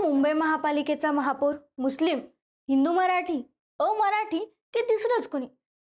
मुंबई महापालिकेचा महापौर मुस्लिम, हिंदू मराठी, अमराठी की तिसरंच कोणी?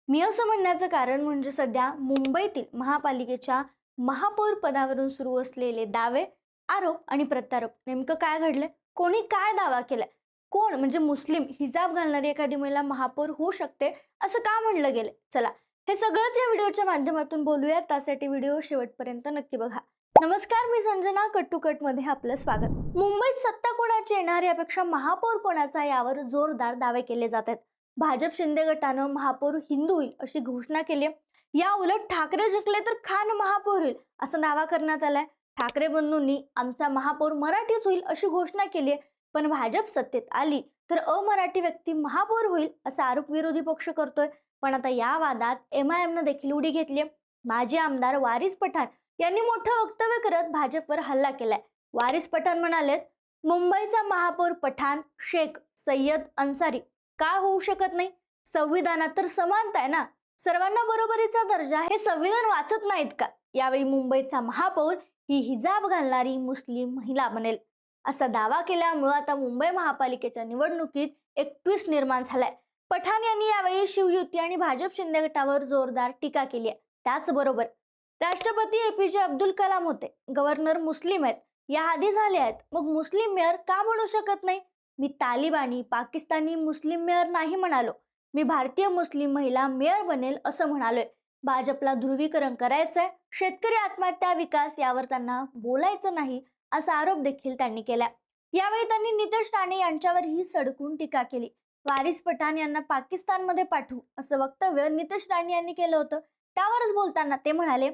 मी असं म्हणण्याचं कारण म्हणजे सध्या मुंबईतील महापालिकेच्या महापौर पदावरून सुरू असलेले दावे, आरोप आणि प्रत्यारोप. नेमकं काय घडलंय? कोणी काय दावा केलाय? कोण म्हणजे मुस्लिम हिजाब घालणारी एखादी महिला महापौर होऊ शकते असं का म्हणलं गेलंय? चला हे सगळंच या व्हिडिओच्या माध्यमातून बोलूया. त्यासाठी व्हिडिओ शेवटपर्यंत नक्की बघा. नमस्कार, मी संजना. कट टू कट मध्ये आपलं स्वागत. मुंबईत सत्ता कोणाची येणार यापेक्षा महापौर कोणाचा यावर जोरदार दावे केले जात आहेत. भाजप शिंदे गटानं महापौर हिंदू होईल अशी घोषणा केली. या उलट ठाकरे जिंकले तर खान महापौर होईल असा दावा करण्यात आलाय. ठाकरे बंधूंनी आमचा महापौर मराठीच होईल अशी घोषणा केली आहे, पण भाजप सत्तेत आली तर अमराठी व्यक्ती महापौर होईल असा आरोप विरोधी पक्ष करतोय. पण आता या वादात MIM देखील उडी घेतली. माजी आमदार वारिस पठाण यांनी मोठं वक्तव्य करत भाजपवर हल्ला केलाय. वारिस पठाण म्हणालेत, मुंबईचा महापौर पठाण, शेख, सय्यद, अन्सारी का होऊ शकत नाही? संविधानात तर समानता आहे ना, सर्वांना बरोबरीचा दर्जा. हे संविधान वाचत नाहीत का? यावेळी मुंबईचा महापौर ही हिजाब घालणारी मुस्लिम महिला बनेल असा दावा केल्यामुळे आता मुंबई महापालिकेच्या निवडणुकीत एक ट्विस्ट निर्माण झालाय. पठाण यांनी यावेळी शिवयुती आणि भाजप शिंदे गटावर जोरदार टीका केली आहे. त्याचबरोबर राष्ट्रपती APJ अब्दुल कलाम होते, गव्हर्नर मुस्लिम आहेत, या आधी झाले आहेत, मग मुस्लिम मेयर का म्हणू शकत नाही? मी तालिबानी पाकिस्तानी मुस्लिम मेयर नाही म्हणालो, मी भारतीय मुस्लिम महिला मेयर बनेल असं म्हणालोय. भाजपला ध्रुवीकरण करायचंय, शेतकरी आत्महत्या, विकास यावर त्यांना बोलायचं नाही असा आरोप देखील त्यांनी केला. यावेळी त्यांनी नितेश राणे यांच्यावरही सडकून टीका केली. वारिस पठाण यांना पाकिस्तानमध्ये पाठवू असं वक्तव्य नितेश राणे यांनी केलं होतं. त्यावरच बोलताना ते म्हणाले,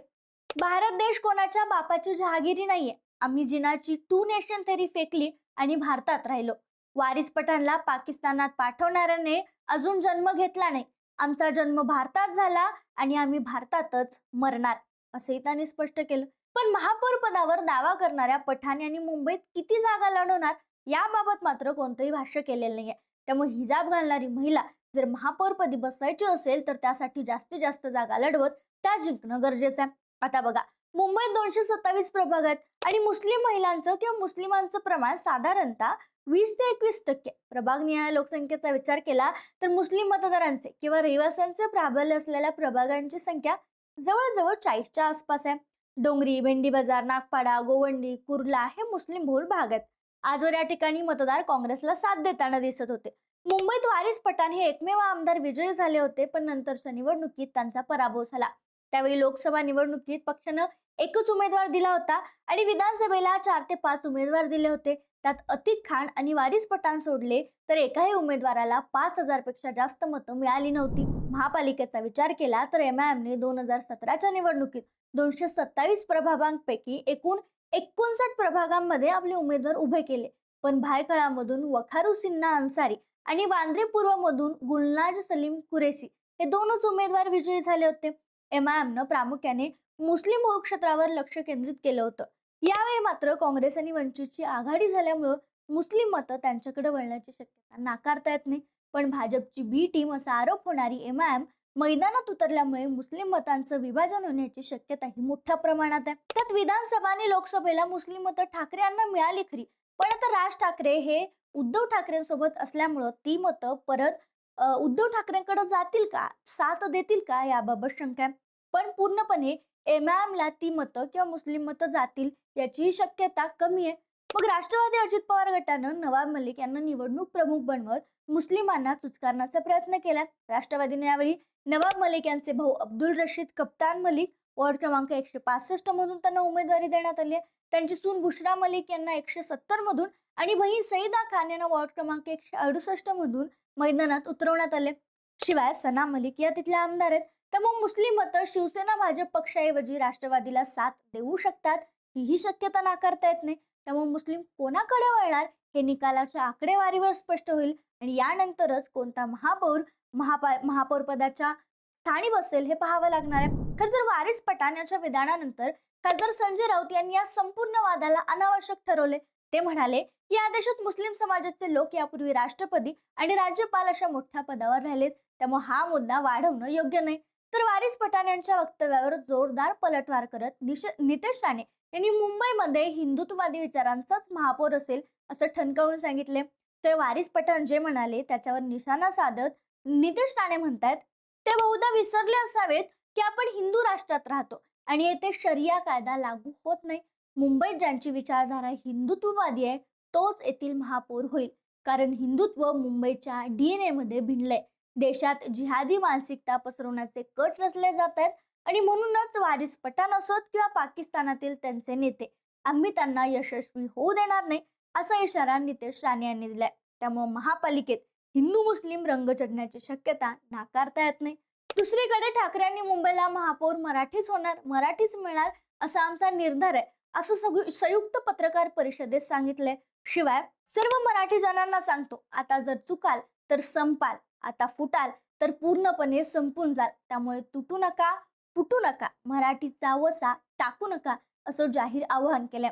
भारत देश कोणाच्या बापाची जहागिरी नाहीये. आम्ही जिनाची 2 नेशन थेरी फेकली आणि भारतात राहिलो. वारिस पठाणला पाकिस्तानात पाठवणाऱ्याने अजून जन्म घेतला नाही. आमचा जन्म भारतात झाला आणि आम्ही भारतातच मरणार असंही त्यांनी स्पष्ट केलं. पण महापौर पदावर दावा करणाऱ्या पठाण यांनी मुंबईत किती जागा लढवणार याबाबत मात्र कोणतंही भाष्य केलेलं नाहीये. त्यामुळे हिजाब घालणारी महिला जर महापौरपदी बसवायची असेल तर त्यासाठी जास्तीत जास्त जागा लढवत त्या जिंकणं गरजेचं आहे. आता बघा, मुंबईत 227 प्रभाग आहेत आणि मुस्लिम महिलांचं किंवा मुस्लिमांचं प्रमाण साधारणतः 20 ते 21%. प्रभाग निहाय लोकसंख्येचा विचार केला तर मुस्लिम मतदारांचे किंवा रहिवाशांचे प्राबल्य असलेल्या प्रभागांची संख्या जवळजवळ 40च्या आसपास आहे. डोंगरी, भेंडी बाजार, नागपाडा, गोवंडी, कुर्ला हे मुस्लिम बहुल भाग आहेत. आजवर या ठिकाणी मतदार काँग्रेसला साथ देताना दिसत होते. मुंबईत वारिस पठाण हे एकमेव आमदार विजयी झाले होते, पण नंतरच्या निवडणुकीत त्यांचा पराभव झाला. त्यावेळी लोकसभा निवडणुकीत पक्षानं एकच उमेदवार दिला होता आणि विधानसभेला 4 ते 5 उमेदवार दिले होते. त्यात अतिक खान आणि वारिस पठाण सोडले तर एकाही उमेदवाराला 5,000 पेक्षा जास्त मतं मिळाली नव्हती. महापालिकेचा विचार केला तर MIMने 2017च्या निवडणुकीत 227 प्रभागांपैकी एकूण 59 प्रभागांमध्ये आपले उमेदवार उभे केले. पण भायखळामधून वखारू सिन्हा अन्सारी आणि वांद्रे पूर्व मधून गुलनाज सलीम कुरेशी हे दोनच उमेदवार विजयी झाले होते. MIMनं प्रामुख्याने मुस्लिम बहु क्षेत्रावर लक्ष केंद्रित केलं होतं. यावेळी मात्र काँग्रेस आणि वंचितची आघाडी झाल्यामुळे मुस्लिम मतं त्यांच्याकडे वळण्याची शक्यता नाकारता येत नाही. पण भाजपची B टीम असा आरोप होणारी MIM मैदानात उतरल्यामुळे मुस्लिम मतांचं विभाजन होण्याची शक्यता ही मोठ्या प्रमाणात आहे. त्यात विधानसभा आणि लोकसभेला मुस्लिम मतं ठाकरे यांना मिळाली खरी, पण आता राज ठाकरे हे उद्धव ठाकरेंसोबत असल्यामुळं ती मतं परत उद्धव ठाकरेंकडे जातील का, साथ देतील का याबाबत शंका आहे. पण पूर्णपणे MIMला ती मतं किंवा मुस्लिम मतं जातील याची शक्यता कमी आहे. मग राष्ट्रवादी अजित पवार गटानं नवाब मलिक यांना निवडणूक प्रमुख बनवत मुस्लिमांना चुचकारण्याचा प्रयत्न केला. राष्ट्रवादीने यावेळी नवाब मलिक यांचे भाऊ अब्दुल रशीद कप्तान मलिक वॉर्ड क्रमांक 165 मधून त्यांना उमेदवारी देण्यात आली आहे. त्यांची सून बुशरा मलिक यांना 170 मधून आणि बहीण सईदा खान यांना वॉर्ड क्रमांक 168 मधून मैदानात उतरवण्यात आले. शिवाय सना मलिक या तिथल्या आमदार आहेत. त्यामुळे मुस्लिम मतं शिवसेना भाजप पक्षाऐवजी राष्ट्रवादीला साथ देऊ शकतात ही शक्यता नाकारता येत नाही. त्यामुळे मुस्लिम कोणाकडे वळणार हे निकालाच्या आकडेवारीवर स्पष्ट होईल आणि यानंतरच कोणता महापौर महापौर पदाच्या स्थानी बसेल हे पाहावं लागणार आहे. खरं तर वारिस पठाण यांच्या विधानानंतर खासदार संजय राऊत यांनी या संपूर्ण वादाला अनावश्यक ठरवले. ते म्हणाले की या देशात मुस्लिम समाजाचे लोक यापूर्वी राष्ट्रपती आणि राज्यपाल अशा मोठ्या पदावर राहिलेत, त्यामुळे हा मुद्दा वाढवणं योग्य नाही. तर वारिस पठाण यांच्या वक्तव्यावर जोरदार पलटवार करत नितेश राणे यांनी मुंबईमध्ये हिंदुत्ववादी विचारांचाच महापौर असेल असं ठणकावून सांगितले. ते वारिस पठाण जे म्हणाले त्याच्यावर निशाणा साधत नितेश राणे म्हणतायत, ते बहुधा विसरले असावेत की आपण हिंदू राष्ट्रात राहतो आणि येथे शरिया कायदा लागू होत नाही. मुंबईत ज्यांची विचारधारा हिंदुत्ववादी आहे तोच येथील महापौर होईल, कारण हिंदुत्व मुंबईच्या DNA मध्ये भिनलंय. देशात जिहादी मानसिकता पसरवण्याचे कट रचले जात आहेत आणि म्हणूनच वारिस पठाण असोत किंवा पाकिस्तानातील त्यांचे नेते, आम्ही त्यांना यशस्वी होऊ देणार नाही असा इशारा नितेश राणे यांनी दिलाय. त्यामुळे महापालिकेत हिंदू मुस्लिम रंग चढण्याची शक्यता नाकारता येत नाही. दुसरीकडे ठाकरेंनी मुंबईला महापौर मराठीच होणार, मराठीच मिळणार असा आमचा निर्धार आहे असं संयुक्त पत्रकार परिषदेत सांगितलंय. शिवाय सर्व मराठी जनांना सांगतो, आता जर चुकाल तर संपाल, आता फुटाल तर पूर्णपणे संपून जाल. त्यामुळे तुटू नका, फुटू नका, मराठीचा वसा टाकू नका असं जाहीर आवाहन केलंय.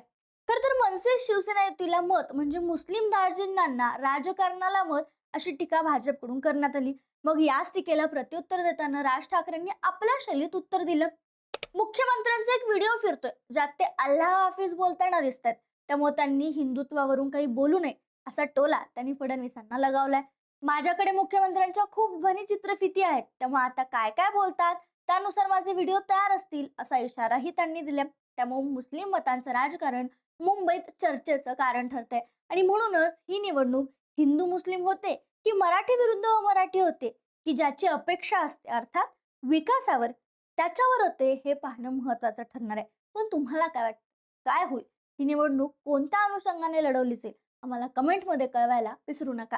खर तर मनसे शिवसेना युतीला मत म्हणजे मुस्लिम दार्जिनांना राजकारणाला मत अशी टीका भाजपकडून करण्यात आली. मग याच टीकेला प्रत्युत्तर देताना राज ठाकरेंनी आपल्या शैलीत उत्तर दिलं. मुख्यमंत्र्यांचा एक व्हिडिओ फिरतोय ज्यात ते अल्लाह हाफिज बोलताना दिसतात. त्यामुळे त्यांनी हिंदुत्वावरून काही बोलू नये असा टोला त्यांनी फडणवीसांना लगावलाय. माझ्याकडे मुख्यमंत्र्यांच्या खूप ध्वनी चित्रफिती आहेत, त्यामुळे आता काय काय बोलतात त्यानुसार माझे व्हिडिओ तयार असतील असा इशाराही त्यांनी दिला. त्यामुळे मुस्लिम मतांचं राजकारण मुंबईत चर्चेचं कारण ठरतंय आणि म्हणूनच ही निवडणूक हिंदू मुस्लिम होते की मराठी विरुद्ध अमराठी होते, की ज्याची अपेक्षा असते अर्थात विकासावर, त्याच्यावर होते हे पाहणं महत्वाचं ठरणार आहे. पण तुम्हाला काय वाटतं, काय होईल, ही निवडणूक कोणत्या अनुषंगाने लढवली जाईल आम्हाला कमेंटमध्ये कळवायला विसरू नका.